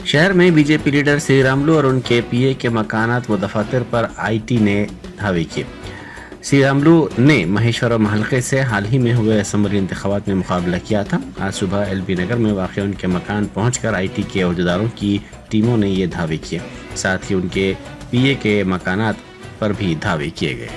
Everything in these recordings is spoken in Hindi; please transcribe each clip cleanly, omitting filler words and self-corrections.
शहर में बीजेपी लीडर श्री रामुलु और उनके पीए के मकानात व दफातर पर आईटी ने धावे किए। श्री रामुलु ने महेश्वरम हलके से हाल ही में हुए असम्बली इंतखाबात में मुकाबला किया था। आज सुबह एलबी नगर में वाक़ उनके मकान पहुंचकर आईटी के अहदेदारों की टीमों ने ये धावे किए। साथ ही उनके पीए के मकानात पर भी धावे किए गए।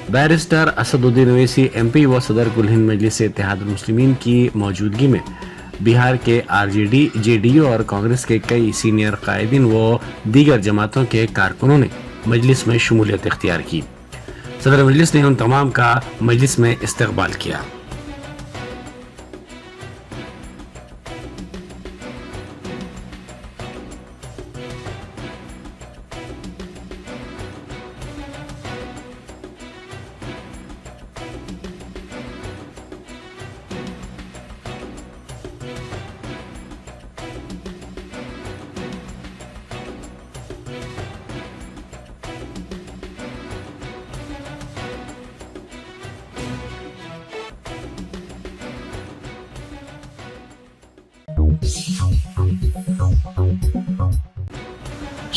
बैरिस्टर असदुद्दीन ओवैसी एमपी व सदर कुल हिंद मजलिस इत्तेहादुल मुस्लिमीन की मौजूदगी में बिहार के आरजेडी, जेडीयू और कांग्रेस के कई सीनियर कायदीन व दीगर जमातों के कारकुनों ने मजलिस में शमूलियत इख्तियार की। सदर मजलिस ने उन तमाम का मजलिस में इस्तकबाल किया।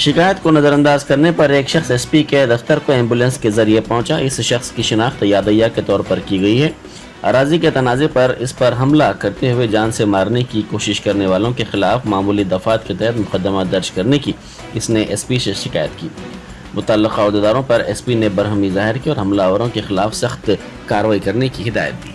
शिकायत को नजरअंदाज करने पर एक शख्स एसपी के दफ्तर को एम्बुलेंस के जरिए पहुंचा। इस शख्स की शिनाख्त यादैया के तौर पर की गई है। अराजी के तनाज़े पर इस पर हमला करते हुए जान से मारने की कोशिश करने वालों के खिलाफ मामूली दफात के तहत मुकदमा दर्ज करने की इसने एसपी से शिकायत की। मुतल्लिक़ा अहदेदारों पर एसपी ने बरहमी जाहिर की और हमलावरों के खिलाफ सख्त कार्रवाई करने की हिदायत दी।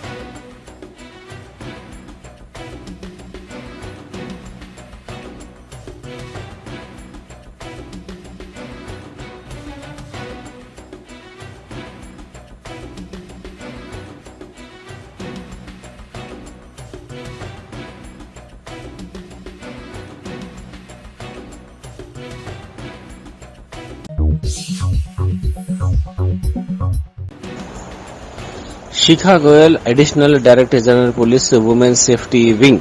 Shikha Goyal additional director general police women safety wing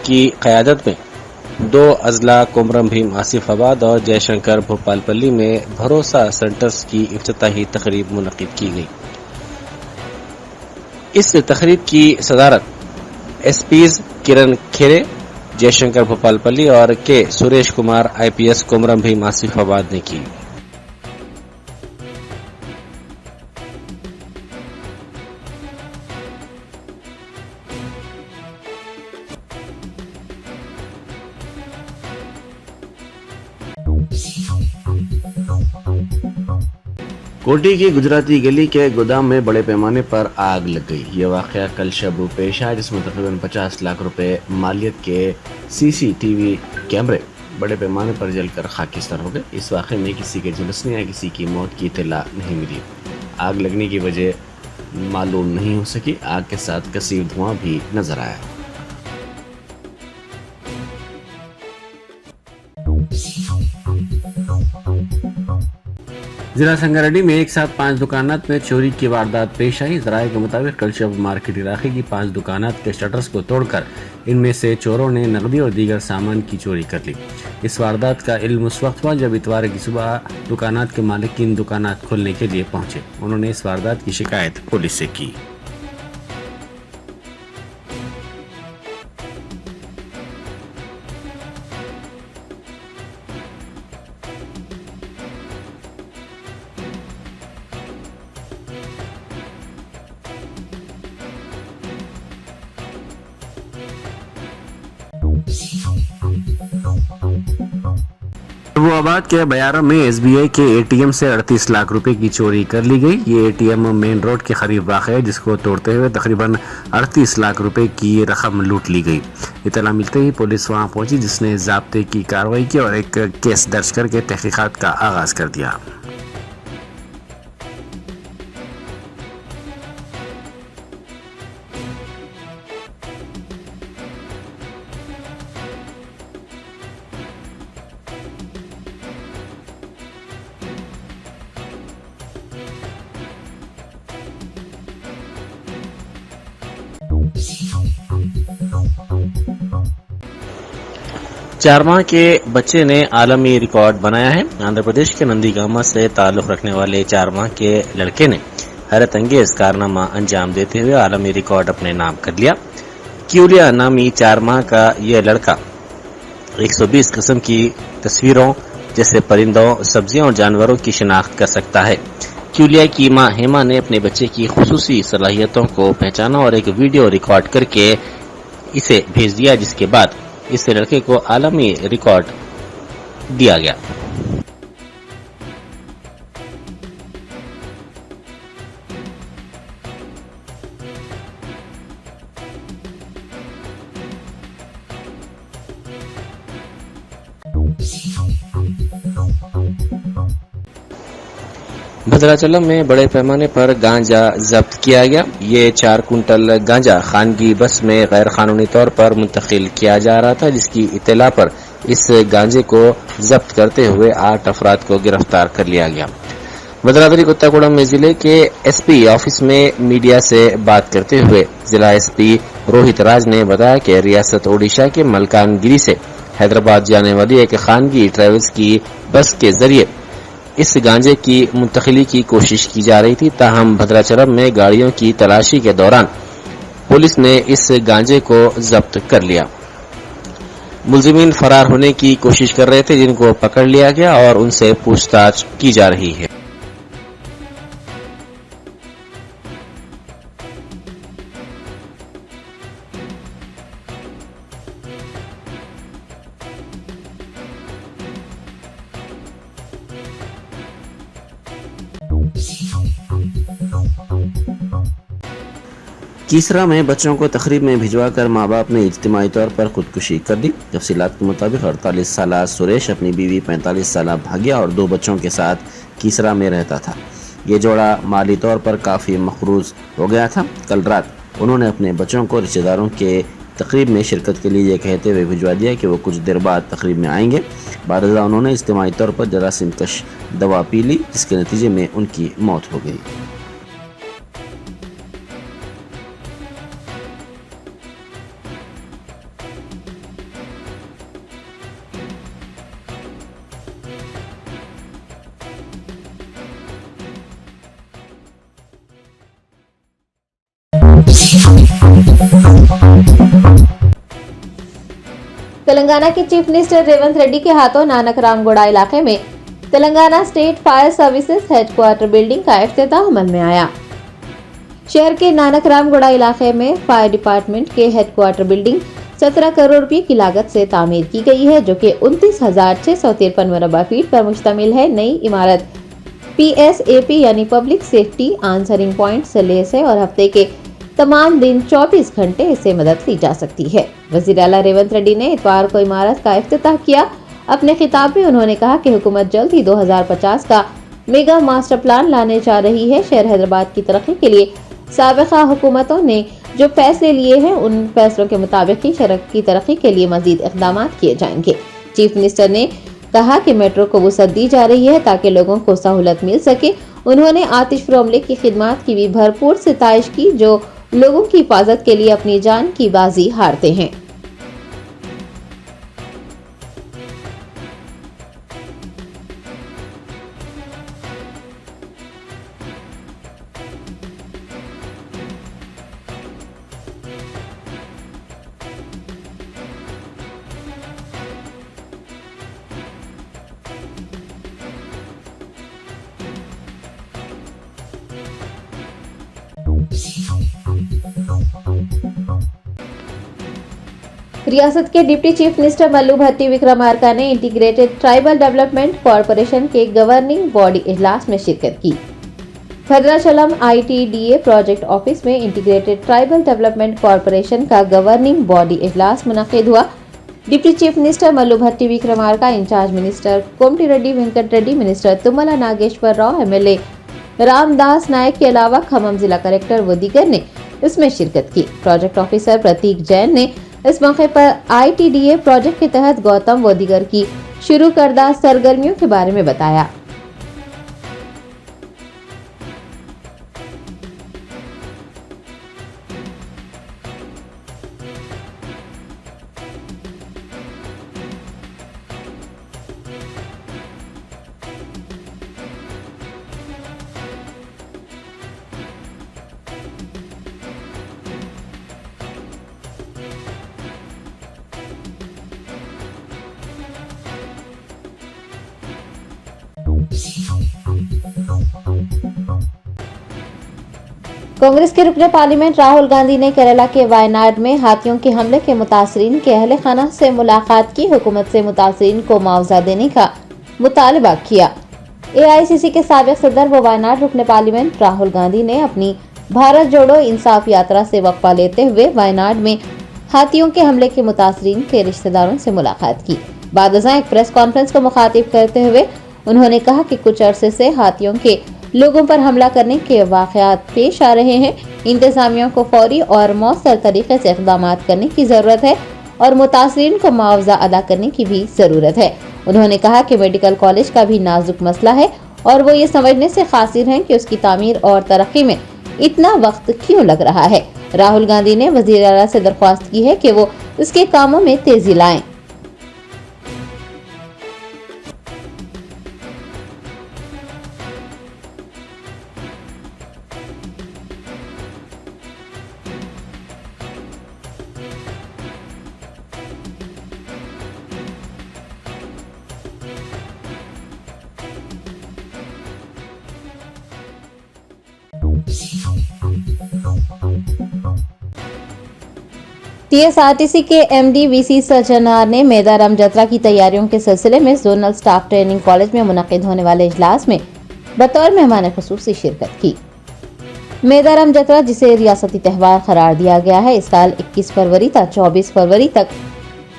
की क़यादत में 2 अजला कोमरम भीम आसिफाबाद और जयशंकर भोपालपल्ली में भरोसा सेंटर्स की इफ्तिताही तकरीब मुनक़िद की गई। इस तकरीब की सदारत एसपीज किरण खेरे, जयशंकर भोपालपल्ली और के सुरेश कुमार आईपीएस कोमरम भीम आसिफाबाद ने की। कोटी की गुजराती गली के गोदाम में बड़े पैमाने पर आग लग गई। ये वाक़या कल शब पेश आया, जिसमें तकरीबन 50 लाख रुपए मालियत के सीसीटीवी कैमरे बड़े पैमाने पर जलकर खाकिस्तान हो गए। इस वाक़े में किसी के झुलसने या किसी की मौत की इत्तला नहीं मिली। आग लगने की वजह मालूम नहीं हो सकी। आग के साथ कसीर धुआं भी नजर आया। जिला संगारेड्डी में एक साथ 5 दुकानात में चोरी की वारदात पेश आई। जराये के मुताबिक कल शब मार्केट इलाके की 5 दुकानात के शटर्स को तोड़कर इनमें से चोरों ने नकदी और दीगर सामान की चोरी कर ली। इस वारदात का इल्म उस वक्त हुआ जब इतवार की सुबह दुकानात के मालिकीन दुकानात खोलने के लिए पहुंचे। उन्होंने इस वारदात की शिकायत पुलिस से की। महबूबाबाद के बयारा में एसबीआई के एटीएम से 38 लाख रुपए की चोरी कर ली गई। ये एटीएम मेन रोड के करीब वाक़ है, जिसको तोड़ते हुए तकरीबन 38 लाख रुपए की रकम लूट ली गई। इत्तला मिलते ही पुलिस वहां पहुंची, जिसने ज़ाब्ते की कार्रवाई की और एक केस दर्ज करके तहकीकात का आगाज कर दिया। 4 माह के बच्चे ने आलमी रिकॉर्ड बनाया है। आंध्र प्रदेश के नंदीगामा से ताल्लुक रखने वाले 4 माह के लड़के ने हैरत अंगेज कारनामा अंजाम देते हुए आलमी रिकॉर्ड अपने नाम कर लिया। क्यूलिया नामी 4 माह का यह लड़का 120 किस्म की तस्वीरों जैसे परिंदों, सब्जियों और जानवरों की शिनाख्त कर सकता है। क्यूलिया की मां हेमा ने अपने बच्चे की खुसूसी सलाहियतों को पहचाना और एक वीडियो रिकॉर्ड करके इसे भेज दिया, जिसके बाद इस लड़के को आलमी रिकॉर्ड दिया गया। भद्राचलम में बड़े पैमाने पर गांजा जब्त किया गया। ये 4 कुंटल गांजा खानगी बस में गैर कानूनी तौर पर मुंतकिल किया जा रहा था, जिसकी इत्तला पर इस गांजे को जब्त करते हुए 8 अफराद को गिरफ्तार कर लिया गया। भद्रावती कोत्तागुड़म में जिले के एसपी ऑफिस में मीडिया से बात करते हुए जिला एसपी रोहित राज ने बताया कि रियासत ओडिशा के मलकानगिरी से हैदराबाद जाने वाली एक खानगी ट्रेवल्स की बस के जरिए इस गांजे की मुंतकिली की कोशिश की जा रही थी। ताहम भद्राचलम में गाड़ियों की तलाशी के दौरान पुलिस ने इस गांजे को जब्त कर लिया। मुलजिमीन फरार होने की कोशिश कर रहे थे, जिनको पकड़ लिया गया और उनसे पूछताछ की जा रही है। कीसरा में बच्चों को तकरीब में भिजवाकर माँ बाप ने इज्तिमाई तौर पर खुदकुशी कर दी। तफसीलात के मुताबिक 48 साल सुरेश अपनी बीवी 45 साल भाग्या और 2 बच्चों के साथ कीसरा में रहता था। ये जोड़ा माली तौर पर काफ़ी मखरूज हो गया था। कल रात उन्होंने अपने बच्चों को रिश्तेदारों के तकरीब में शिरकत के लिए ये कहते हुए भिजवा दिया कि वो कुछ देर बाद तकरीब में आएंगे। बारजा उन्होंने इज्तिमाई तौर पर जरासीम कश दवा पी ली, जिसके नतीजे में उनकी मौत हो गई। तेलंगाना के चीफ मिनिस्टर रेवंत रेड्डी के हाथों नानक रामगुड़ा इलाके में Telangana state fire services headquarter building का इफ्तिताह अमल में आया। शहर के नानक रामगुड़ा इलाके में फायर डिपार्टमेंट के हेडक्वार्टर बिल्डिंग 17 करोड़ रुपए की लागत से तामीर की गई है, जो कि 29,653 मुरबा फीट पर मुश्तमिल है। नई इमारत PSAP यानी पब्लिक सेफ्टी आंसरिंग पॉइंट से लैस है और हफ्ते के तमाम दिन 24 घंटे इससे मदद ली जा सकती है। वज़ीर आला रेवंत रेड्डी ने इतवार को इमारत का इफ्तिताह किया। अपने खिताब में उन्होंने कहा कि हुकूमत जल्द ही 2050 का मेगा मास्टर प्लान लाने जा रही है। शहर हैदराबाद की तरक्की के लिए साबिका हुकूमतों ने जो फैसले लिए हैं, उन फैसलों के मुताबिक ही शहर की तरक्की के लिए मजीद इक़दाम किए जाएंगे। चीफ मिनिस्टर ने कहा कि मेट्रो को वसअत दी जा रही है ताकि लोगों को सहूलत मिल सके। उन्होंने आतिश फरोमले की खिदमत की भी भरपूर सिताइश की, जो लोगों की हिफाजत के लिए अपनी जान की बाजी हारते हैं। रियासत के डिप्टी चीफ मिनिस्टर मल्लू भट्टी विक्रमार्का ने इंटीग्रेटेड ट्राइबल डेवलपमेंट कॉरपोरेशन के गवर्निंग बॉडी इजलास में शिरकत की। भद्राचलम ITDA प्रोजेक्ट ऑफिस में इंटीग्रेटेड ट्राइबल डेवलपमेंट कॉरपोरेशन का गवर्निंग बॉडी इजलास मुनक्किद हुआ। डिप्टी चीफ मिनिस्टर मल्लू भट्टी विक्रमार्का, इंचार्ज मिनिस्टर कोमटी रेड्डी वेंकट रेड्डी, मिनिस्टर तुम्मला नागेश्वर राव, MLA रामदास नायक के अलावा खम्मम जिला कलेक्टर व दीगर ने इसमें शिरकत की। प्रोजेक्ट ऑफिसर प्रतीक जैन ने इस मौके पर ITDA प्रोजेक्ट के तहत गौतम व दीगर की शुरू करदा सरगर्मियों के बारे में बताया। कांग्रेस के रुकने पार्लियामेंट राहुल गांधी ने केरला के वायनाड में हाथियों के हमले के मुतासरीन के अहले खाना से मुलाकात की। हुकूमत से मुतासरीन को मुआवजा देने का मुतालबा किया। एआईसीसी के साबिक सदर व वायनाड रुकने पार्लियामेंट राहुल गांधी ने अपनी भारत जोड़ो इंसाफ यात्रा से वक्फा लेते हुए वायनाड में हाथियों के हमले के मुतासरीन के रिश्तेदारों से मुलाकात की। बाद एक प्रेस कॉन्फ्रेंस को मुखातिब करते हुए उन्होंने कहा कि कुछ अरसे से हाथियों के लोगों पर हमला करने के वाकयात पेश आ रहे हैं। इंतजामिया को फौरी और मौसर तरीके से इक़दाम करने की जरूरत है और मुतासरीन को मुआवजा अदा करने की भी जरूरत है। उन्होंने कहा कि मेडिकल कॉलेज का भी नाजुक मसला है और वो ये समझने से कासिर हैं कि उसकी तामीर और तरक्की में इतना वक्त क्यों लग रहा है। राहुल गांधी ने वज़ीर आला से दरख्वास्त की है कि वो उसके कामों में तेजी लाएं। टीएसआरटीसी के एमडी वीसी सज्जनार ने मेदाराम जत्रा की तैयारियों के सिलसिले में जोनल स्टाफ ट्रेनिंग कॉलेज में मुनक्किद होने वाले इजलास में बतौर मेहमान खुसूसी शिरकत की। मेदाराम जत्रा, जिसे रियासती त्यौहार करार दिया गया है, इस साल 21 फरवरी तक 24 फरवरी तक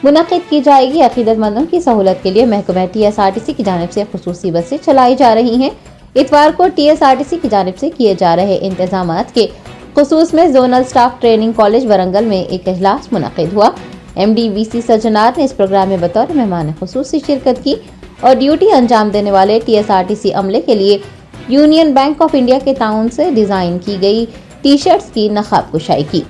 मुनक्किद की जाएगी। अकीदतमंदों की सहूलत के लिए महकमा टीएसआरटीसी की जानिब से खुसूसी बसें चलाई जा रही हैं। इतवार को टीएसआरटीसी की जानिब से किए जा रहे इंतजामात के खुसूस में zonal staff training college Warangal में एक इजलास मुनक्किद हुआ। एमडी वीसी सज्जनार ने इस प्रोग्राम में बतौर मेहमान खुसूसी शिरकत की और ड्यूटी अंजाम देने वाले टीएसआरटीसी अमले के लिए यूनियन बैंक ऑफ इंडिया के ताउन से डिजाइन की गई टी शर्ट्स की नकाब कुशाई की।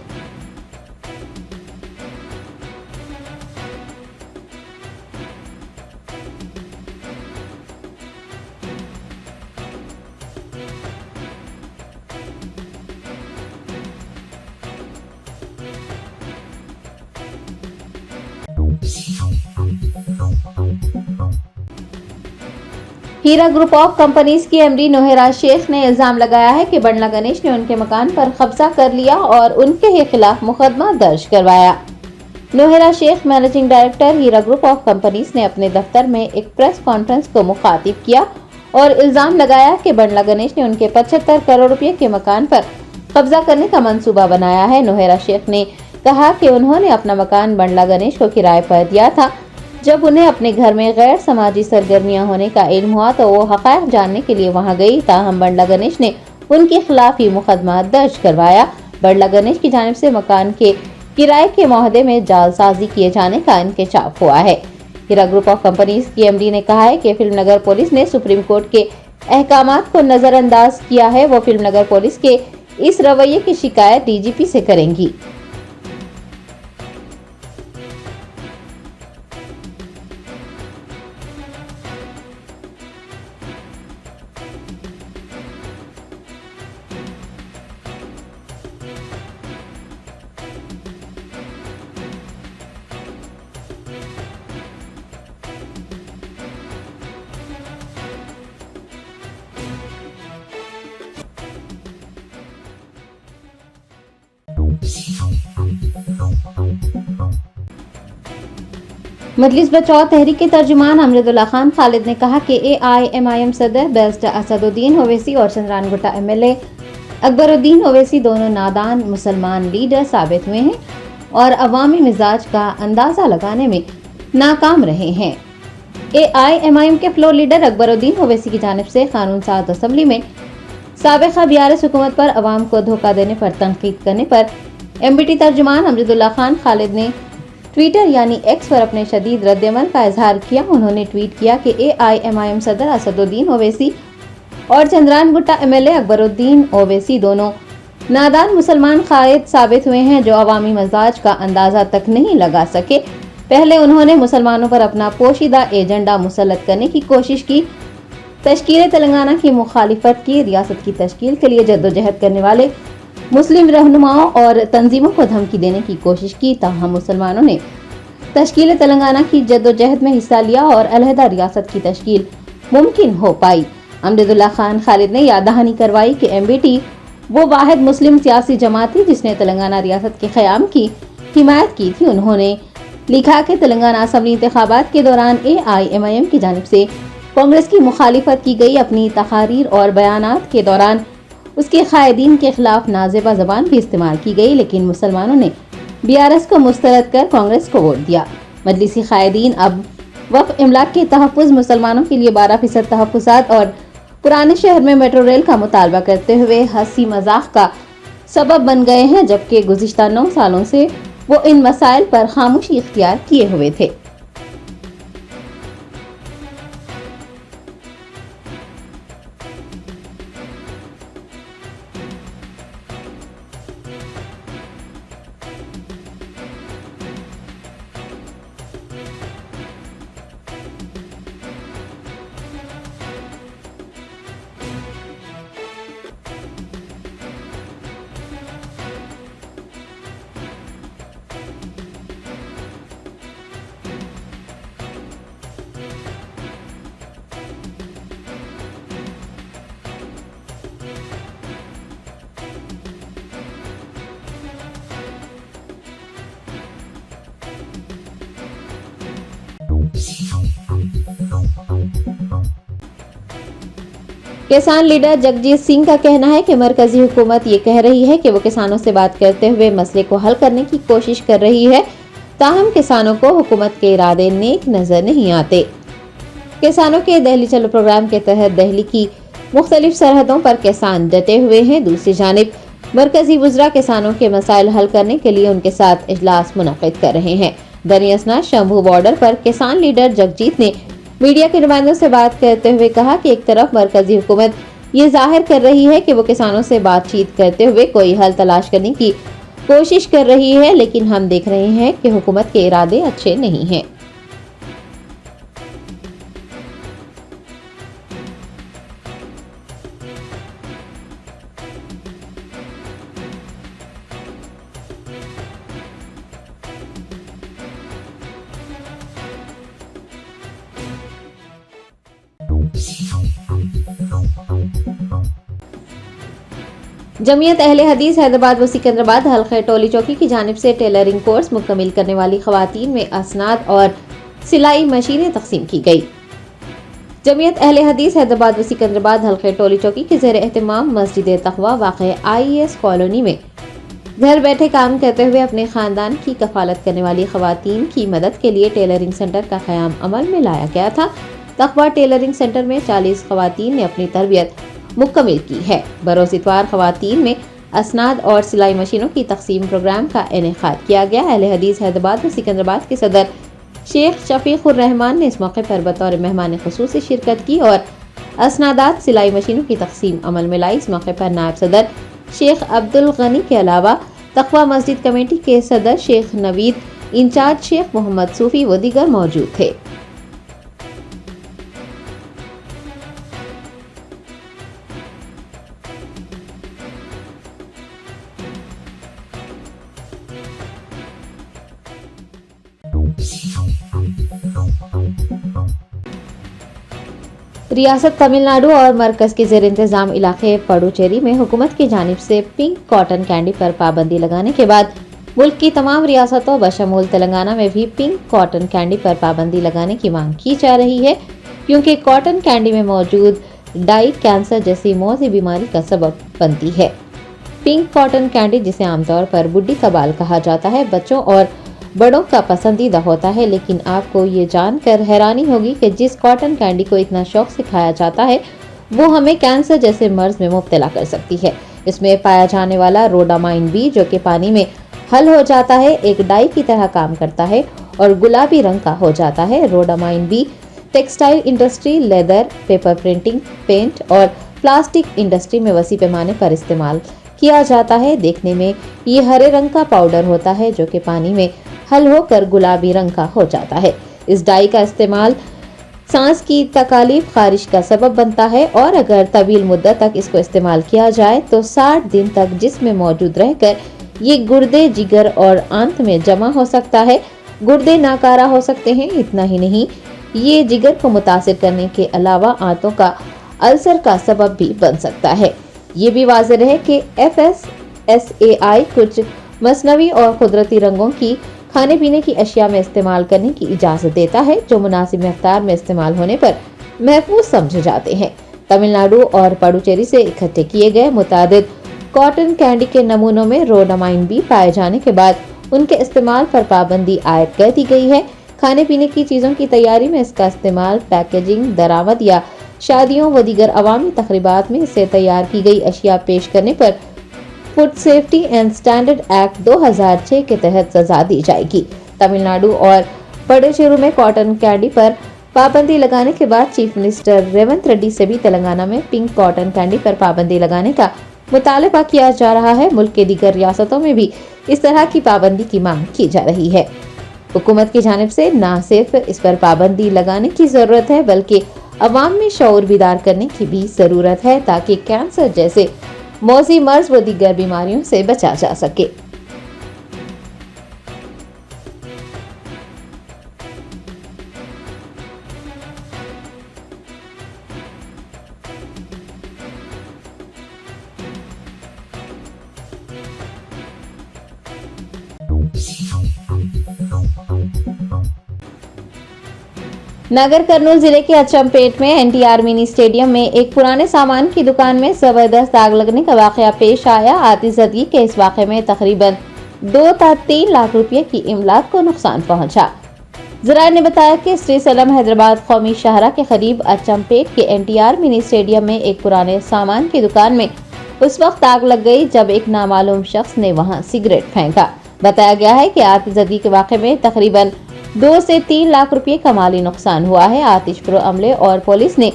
हीरा ग्रुप ऑफ कंपनीज की एमडी नोहेरा शेख ने इल्जाम लगाया है कि बंडला गणेश ने उनके मकान पर कब्जा कर लिया और उनके ही खिलाफ मुकदमा दर्ज करवाया। Nowhera Shaikh, managing director Heera group of companies, ने अपने दफ्तर में एक प्रेस कॉन्फ्रेंस को मुखातिब किया और इल्जाम लगाया कि बंडला गणेश ने उनके 75 करोड़ रुपए के मकान पर कब्जा करने का मंसूबा बनाया है। नोहेरा शेख ने कहा कि उन्होंने अपना मकान बंडला गणेश को किराए पर दिया था। जब उन्हें अपने घर में गैर समाजी सरगर्मियां होने का इल्म हुआ तो वो हक़ाइक़ जानने के लिए वहां गई। ताहम बंडला गणेश ने उनके खिलाफ ही मुकदमा दर्ज करवाया। बंडला गणेश की जानिब से मकान के किराए के मुआहदे में जालसाजी किए जाने का इंकशाफ हुआ है। हीरा ग्रुप ऑफ कंपनीज की एमडी ने कहा है कि फिल्मनगर पुलिस ने सुप्रीम कोर्ट के अहकामात को नजरअंदाज किया है। वो फिल्मनगर पुलिस के इस रवैये की शिकायत डीजीपी से करेंगी। मजलिस बचाओ तहरीक के तर्जुमान अमरुद्दौला खान खालिद ने कहा कि एआईएमआईएम सदर बैरिस्टर असदुद्दीन ओवैसी और चंद्रानगुट्टा एमएलए अकबरुद्दीन ओवैसी दोनों नादान मुसलमान लीडर साबित हुए हैं और अवामी मिजाज का अंदाजा लगाने में नाकाम रहे हैं। एआईएमआईएम के फ्लोर लीडर अकबरुद्दीन ओवैसी की जानिब से कानून साज असेंबली में साबिक़ा बीआरएस हुकूमत पर अवाम को धोखा देने पर तनकीद करने पर एमबीटी तर्जुमान अमरुद्दौला खान खालिद ने ट्विटर यानी एक्स पर अपने शदीद रद्दअमल का इजहार किया। उन्होंने ट्वीट किया कि एआईएमआईएम सदर असदुद्दीन ओवैसी और चंद्रानगुट्टा एमएलए अकबरुद्दीन ओवैसी दोनों नादान मुसलमान कायद साबित हुए हैं जो अवामी मजाज का अंदाजा तक नहीं लगा सके। पहले उन्होंने मुसलमानों पर अपना पोशीदा एजेंडा मुसल्लत करने की कोशिश की, तश्कील तेलंगाना की मुखालिफत की, रियासत की तश्कील के लिए जद्दोजहद करने वाले मुस्लिम रहनुमाओं और तंजीमों को धमकी देने की कोशिश की। ताहम मुसलमानों ने तश्कील तेलंगाना की जद्दोजहद में हिस्सा लिया और अलहदा रियासत की तश्कील मुमकिन हो पाई। अमजदुल्ला खान खालिद ने याद दहानी करवाई कि MBT वो वाहिद मुस्लिम सियासी जमात थी जिसने तेलंगाना रियासत के क़याम की हिमायत की थी। उन्होंने लिखा कि तेलंगाना असम्बली इंतखाबात के दौरान AIMIM की जानिब से कांग्रेस की मुखालिफत की गई। अपनी तकारीर और बयानात के दौरान उसके कायदीन के खिलाफ नाजेबा जबान भी इस्तेमाल की गई, लेकिन मुसलमानों ने BRS को मुस्तरद कर कांग्रेस को वोट दिया। मजलिसी कायदीन अब वक्फ इमलाक के तहफ़्फ़ुज़, मुसलमानों के लिए 12% तहफ़्फ़ुज़ात और पुराने शहर में मेट्रो रेल का मुतालबा करते हुए हंसी मजाक का सबब बन गए हैं, जबकि गुज़िश्ता 9 सालों से वो इन मसाइल पर खामोशी इख्तियार किए हुए थे। किसान लीडर जगजीत सिंह का कहना है कि मरकजी हुकूमत ये कह रही है कि वो किसानों से बात करते हुए मसले को हल करने की कोशिश कर रही है, ताहम किसानों को हुकूमत के इरादे नेक नजर नहीं आते। किसानों के दिल्ली चलो प्रोग्राम के तहत दिल्ली की मुख्तलिफ सरहदों पर किसान डटे हुए हैं। दूसरी जानिब मरकजी वज़रा किसानों के मसाइल हल करने के लिए उनके साथ इजलास मुनक़िद कर रहे हैं। दरियासना शंभू बॉर्डर पर किसान लीडर जगजीत ने मीडिया के नुमाइंदों से बात करते हुए कहा कि एक तरफ मरकजी हुकूमत ये जाहिर कर रही है कि वो किसानों से बातचीत करते हुए कोई हल तलाश करने की कोशिश कर रही है, लेकिन हम देख रहे हैं कि हुकूमत के इरादे अच्छे नहीं हैं। जमीयत अहले हदीस हैदराबाद व सिकंदराबाद हल्के टोली चौकी की जानिब से टेलरिंग कोर्स मुकम्मिल करने वाली खवातीन में असनाद और सिलाई मशीनें तकसीम की गई। जमीयत अहले हदीस हैदराबाद व सिकंदराबाद हल्के टोली चौकी के ज़ेर एहतमाम मस्जिद तक़वा वाक़े IES कॉलोनी में घर बैठे काम करते हुए अपने खानदान की कफालत करने वाली खवातीन की मदद के लिए टेलरिंग सेंटर का क़याम अमल में लाया गया था। तक़वा टेलरिंग सेंटर में 40 खवातीन ने अपनी तरबियत मुकम्मिल की है। बरोज़ इतवार खवातीन में असनाद और सिलाई मशीनों की तकसीम प्रोग्राम का इनेकाद किया गया। अहले हदीस हैदराबाद व सिकंदराबाद के सदर शेख शफीकुर रहमान ने इस मौके पर बतौर मेहमान खुसूसी शिरकत की और असनादात सिलाई मशीनों की तकसीम अमल में लाई। इस मौके पर नायब सदर शेख अब्दुल गनी के अलावा तक़वा मस्जिद कमेटी के सदर शेख नवीद, इंचार्ज शेख मोहम्मद सूफी व दीगर मौजूद थे। रियासत तमिलनाडु और मरकज के ज़ेर इंतजाम इलाके पडुचेरी में हुकूमत की जानिब से पिंक कॉटन कैंडी पर पाबंदी लगाने के बाद मुल्क की तमाम रियासतों बशमूल तेलंगाना में भी पिंक कॉटन कैंडी पर पाबंदी लगाने की मांग की जा रही है, क्योंकि कॉटन कैंडी में मौजूद डाई कैंसर जैसी मौती बीमारी का सबब बनती है। पिंक कॉटन कैंडी, जिसे आमतौर पर बुड्ढी का बाल कहा जाता है, बच्चों और बड़ों का पसंदीदा होता है, लेकिन आपको ये जानकर हैरानी होगी कि जिस कॉटन कैंडी को इतना शौक से खाया जाता है वो हमें कैंसर जैसे मर्ज में मुब्तला कर सकती है। इसमें पाया जाने वाला रोडामाइन बी, जो कि पानी में हल हो जाता है, एक डाई की तरह काम करता है और गुलाबी रंग का हो जाता है। Rhodamine B textile industry, leather, paper printing, paint और प्लास्टिक इंडस्ट्री में वसी पैमाने पर इस्तेमाल किया जाता है। देखने में ये हरे रंग का पाउडर होता है जो कि पानी में हल होकर गुलाबी रंग का हो जाता है। इस डाई का इस्तेमाल सांस की तकालीफ, खारिश का सबब बनता है और अगर तवील मुद्दत तक इसको इस्तेमाल किया जाए तो 60 दिन तक जिस्म में मौजूद रहकर ये गुर्दे, जिगर और आंत में जमा हो सकता है। गुर्दे नाकारा हो सकते हैं। इतना ही नहीं, ये जिगर को मुतासिर करने के अलावा आंतों का अल्सर का सबब भी बन सकता है। ये भी वाज़ेह रहे कि FSSAI कुछ मसनवी और कुदरती रंगों की खाने पीने की अशिया में इस्तेमाल करने की इजाज़त देता है, जो मुनासिब मिक़दार में इस्तेमाल होने पर महफूज समझे जाते हैं। तमिलनाडु और पुडुचेरी से इकट्ठे किए गए मुतादिद कॉटन कैंडी के नमूनों में रोडामाइन भी पाए जाने के बाद उनके इस्तेमाल पर पाबंदी आयद कर दी गई है। खाने पीने की चीज़ों की तैयारी में इसका इस्तेमाल, पैकेजिंग, दरामद या शादियों व दीगर अवामी तकरीबात में इससे तैयार की गई अशिया पेश करने पर food safety and standard act 2006 के तहत सजा दी जाएगी। तमिलनाडु और पुडुचेरी में कॉटन कैंडी पर पाबंदी लगाने के बाद चीफ मिनिस्टर रेवंत रेड्डी से भी तेलंगाना में पिंक कॉटन कैंडी पर पाबंदी लगाने का मुतालबा किया जा रहा है। मुल्क के दीगर रियासतों में भी इस तरह की पाबंदी की मांग की जा रही है। हुकूमत की जानिब से न सिर्फ इस पर पाबंदी लगाने की जरूरत है, बल्कि अवाम में शऊर बेदार करने की भी जरूरत है, ताकि कैंसर जैसे मौजी मर्ज व दीगर बीमारियों से बचा जा सके। नगर कर्नूल जिले के अचमपेट में NTR मिनी स्टेडियम में एक पुराने सामान की दुकान में जबरदस्त आग लगने का वाकया पेश आया। आतिशबाजी के इस वाकये में तकरीबन 2 से 3 लाख रुपए की इमलाक को नुकसान पहुंचा। जराये ने बताया कि श्री सलम हैदराबाद कौमी शाहरा के करीब अचमपेट के NTR मिनी स्टेडियम में एक पुराने सामान की दुकान में उस वक्त आग लग गई जब एक नामालूम शख्स ने वहां सिगरेट फेंका। बताया गया है कि आतिशबाजी के वाकये में तकरीबन 2 से 3 लाख रुपए का माली नुकसान हुआ है। आतिशपुर अमले और पुलिस ने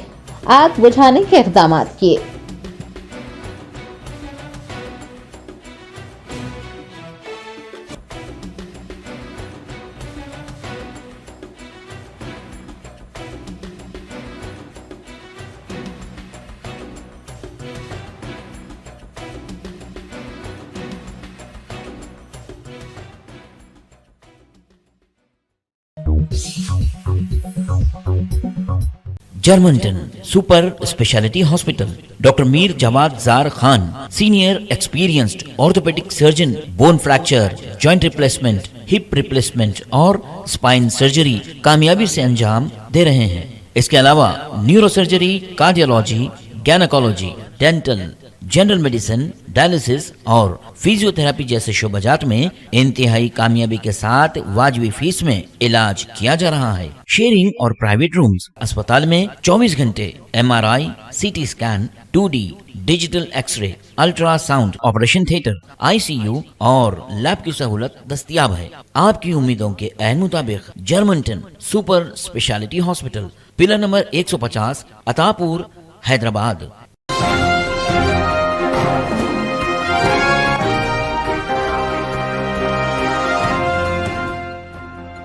आग बुझाने के इक़दाम किए। Germanten super speciality hospital, doctor Mir Jawad Zar Khan, senior experienced orthopaedic surgeon, bone fracture, joint replacement, hip replacement और स्पाइन सर्जरी कामयाबी से अंजाम दे रहे हैं। इसके अलावा neuro surgery, cardiology, gynaecology, dental, general medicine, dialysis और फिजियोथेरेपी जैसे शोबाजात में इंतहाई कामयाबी के साथ वाजिबी फीस में इलाज किया जा रहा है। शेयरिंग और प्राइवेट रूम्स, अस्पताल में 24 घंटे MRI, CT scan, 2D digital x ray, ultrasound, operation theatre, ICU और लैब की सहूलत दस्तयाब है। आपकी उम्मीदों के ऐन मुताबिक Germanten super speciality hospital, pillar number 150, Attapur, Hyderabad.